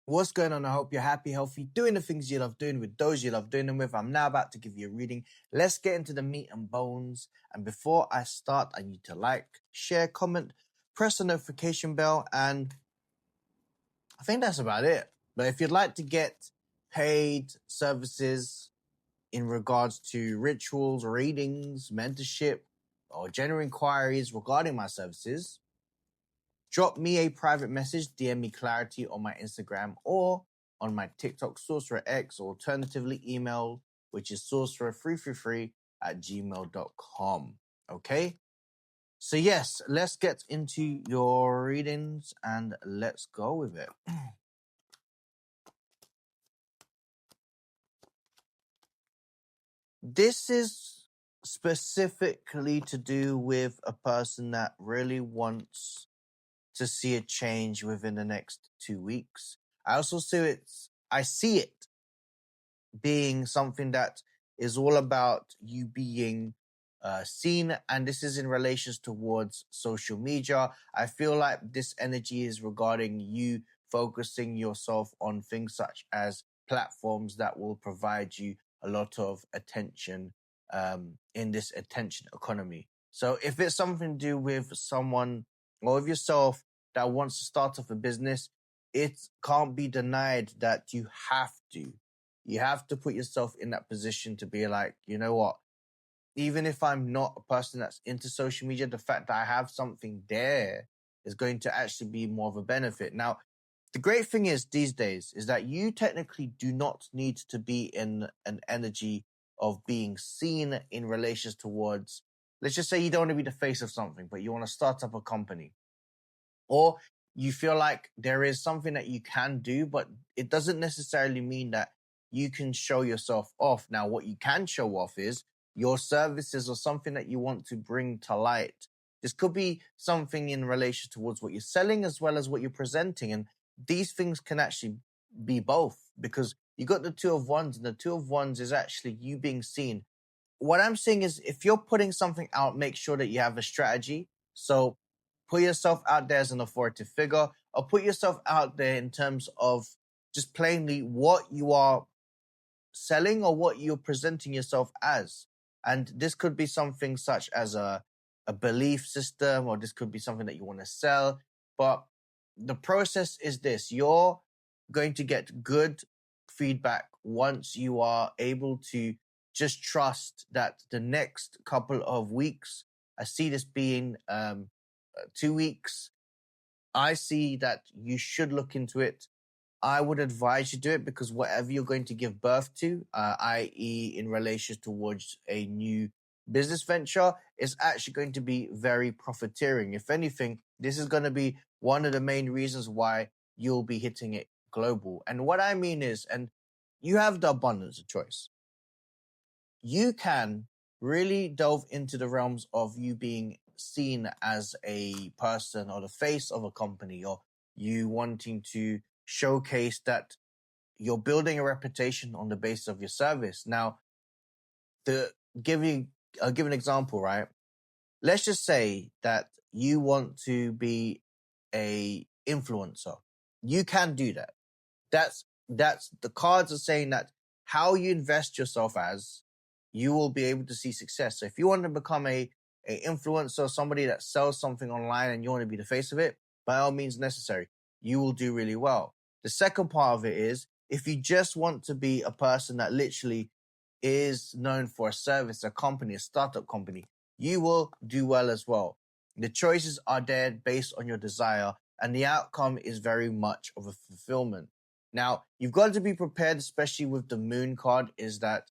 What's going on? I hope you're happy, healthy, doing the things you love doing with those you love doing them with. I'm now about to give you a reading. Let's get into the meat and bones. And before I start, I need to like, share, comment, press the notification bell, and I think that's about it. But if you'd like to get paid services in regards to rituals, readings, mentorship, or general inquiries regarding my services, drop me a private message, DM me clarity on my Instagram or on my TikTok, Sorcerer X, or alternatively email, which is sorcerer333@gmail.com. Okay? So yes, let's get into your readings and let's go with it. This is specifically to do with a person that really wants to see a change within the next 2 weeks. I see it being something that is all about you being seen, and this is in relations towards social media. I feel like this energy is regarding you focusing yourself on things such as platforms that will provide you a lot of attention in this attention economy. So if it's something to do with someone or with yourself that wants to start off a business, it can't be denied that you have to put yourself in that position to be like, you know what? Even if I'm not a person that's into social media, the fact that I have something there is going to actually be more of a benefit. Now, the great thing is these days is that you technically do not need to be in an energy of being seen in relations towards, let's just say you don't want to be the face of something, but you want to start up a company. Or you feel like there is something that you can do, but it doesn't necessarily mean that you can show yourself off. Now, what you can show off is your services or something that you want to bring to light. This could be something in relation towards what you're selling as well as what you're presenting. And these things can actually be both, because you got the two of wands, and the two of wands is actually you being seen. What I'm saying is, if you're putting something out, make sure that you have a strategy. So put yourself out there as an authoritative figure, or put yourself out there in terms of just plainly what you are selling or what you're presenting yourself as. And this could be something such as a belief system, or this could be something that you want to sell. But the process is this: you're going to get good feedback once you are able to just trust that the next couple of weeks, I see this being 2 weeks, I see that you should look into it. I would advise you do it, because whatever you're going to give birth to, i.e. in relation towards a new business venture, is actually going to be very profiteering. If anything, this is going to be one of the main reasons why you'll be hitting it global. And what I mean is, and you have the abundance of choice. You can really delve into the realms of you being seen as a person or the face of a company, or you wanting to showcase that you're building a reputation on the basis of your service. Now, I'll give an example, right? Let's just say that you want to be a influencer. You can do that. That's the cards are saying that how you invest yourself as, you will be able to see success. So if you want to become a influencer, somebody that sells something online, and you want to be the face of it, by all means necessary, you will do really well. The second part of it is, if you just want to be a person that literally is known for a service, a company, a startup company, you will do well as well. The choices are there based on your desire, and the outcome is very much of a fulfillment. Now, you've got to be prepared, especially with the moon card, is that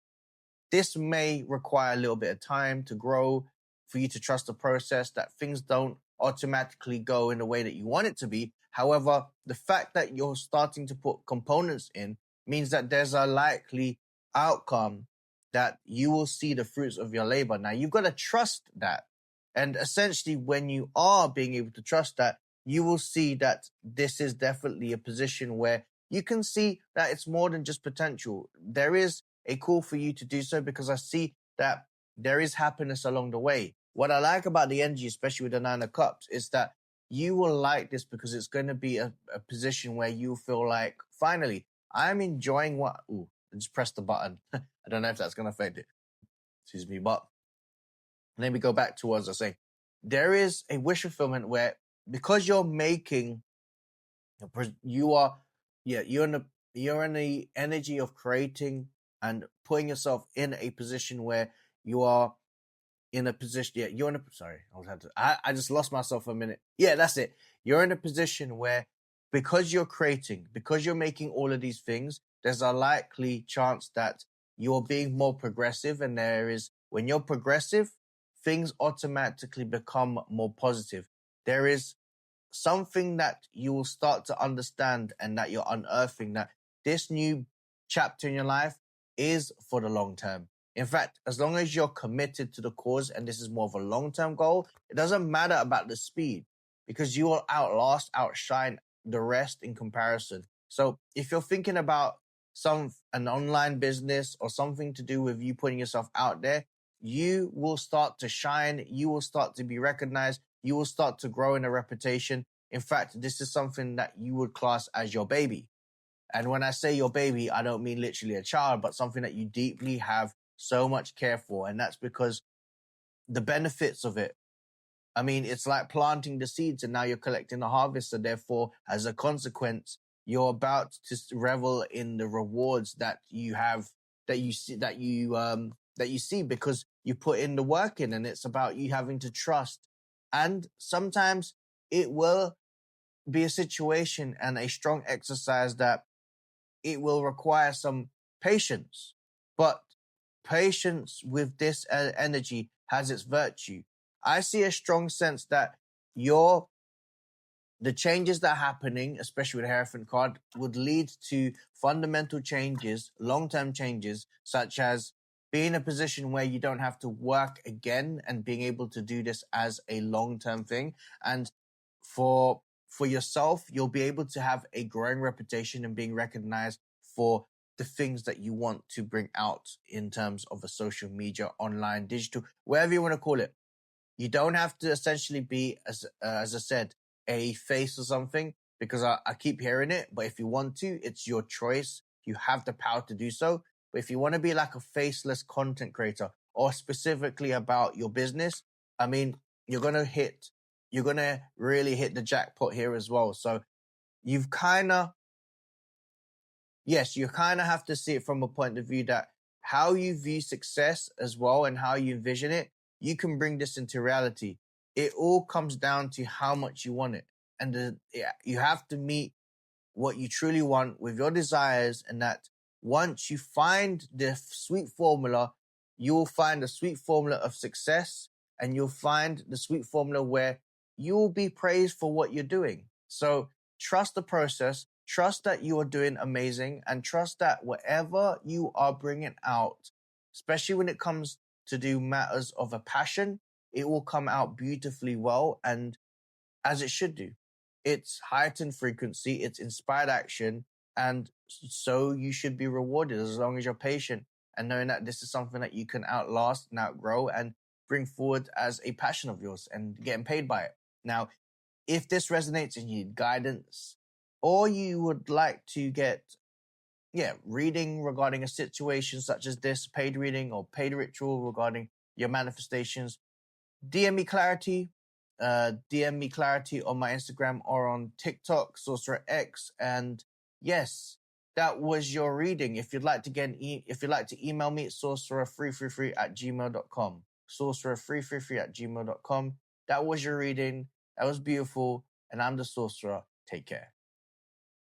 this may require a little bit of time to grow, for you to trust the process, that things don't automatically go in the way that you want it to be. However, the fact that you're starting to put components in means that there's a likely outcome that you will see the fruits of your labor. Now, you've got to trust that. And essentially, when you are being able to trust that, you will see that this is definitely a position where you can see that it's more than just potential. There is a call for you to do so, because I see that there is happiness along the way. What I like about the energy, especially with the Nine of Cups, is that you will like this because it's going to be a position where you feel like, finally, I'm enjoying what. Ooh, I just pressed the button. I don't know if that's going to affect it. Excuse me. But let me go back to what I was saying. There is a wish fulfillment where, because you're making, you are, yeah, you're in the energy of creating and putting yourself in a position where you are in a position. Yeah, you're in a. Sorry, I just lost myself for a minute. Yeah, that's it. You're in a position where, because you're creating, because you're making all of these things, there's a likely chance that you're being more progressive, and when you're progressive, things automatically become more positive. There is something that you will start to understand, and that you're unearthing, that this new chapter in your life is for the long term. In fact, as long as you're committed to the cause and this is more of a long-term goal, it doesn't matter about the speed, because you will outshine the rest in comparison. So if you're thinking about an online business or something to do with you putting yourself out there, you will start to shine, you will start to be recognized, you will start to grow in a reputation. In fact, this is something that you would class as your baby. And when I say your baby, I don't mean literally a child, but something that you deeply have so much care for. And that's because the benefits of it, I mean, it's like planting the seeds and now you're collecting the harvest. So therefore, as a consequence, you're about to revel in the rewards that you have, that you see because you put in the work in, and it's about you having to trust. And sometimes it will be a situation and a strong exercise that it will require some patience. But patience with this energy has its virtue. I see a strong sense that the changes that are happening, especially with the Hierophant card, would lead to fundamental changes, long-term changes, such as being in a position where you don't have to work again and being able to do this as a long-term thing. And for yourself, you'll be able to have a growing reputation and being recognized for the things that you want to bring out in terms of a social media, online, digital, whatever you want to call it. You don't have to essentially be, as I said, a face or something, because I keep hearing it. But if you want to, it's your choice. You have the power to do so. But if you want to be like a faceless content creator, or specifically about your business, I mean, you're going to really hit the jackpot here as well. So you kind of have to see it from a point of view that how you view success as well and how you envision it, you can bring this into reality. It all comes down to how much you want it. And you have to meet what you truly want with your desires, and that once you find the sweet formula, you will find the sweet formula of success, and you'll find the sweet formula where you will be praised for what you're doing. So trust the process, trust that you are doing amazing, and trust that whatever you are bringing out, especially when it comes to do matters of a passion, it will come out beautifully well, and as it should do. It's heightened frequency, it's inspired action, and so you should be rewarded as long as you're patient and knowing that this is something that you can outlast and outgrow and bring forward as a passion of yours and getting paid by it. Now, if this resonates and you need guidance, or you would like to get reading regarding a situation such as this, paid reading or paid ritual regarding your manifestations, DM me clarity. DM me clarity on my Instagram or on TikTok, Sorcerer X. And yes, that was your reading. If you'd like to email me, sorcerer333@gmail.com. Sorcerer333@gmail.com. That was your reading. That was beautiful. And I'm the Sorcerer. Take care.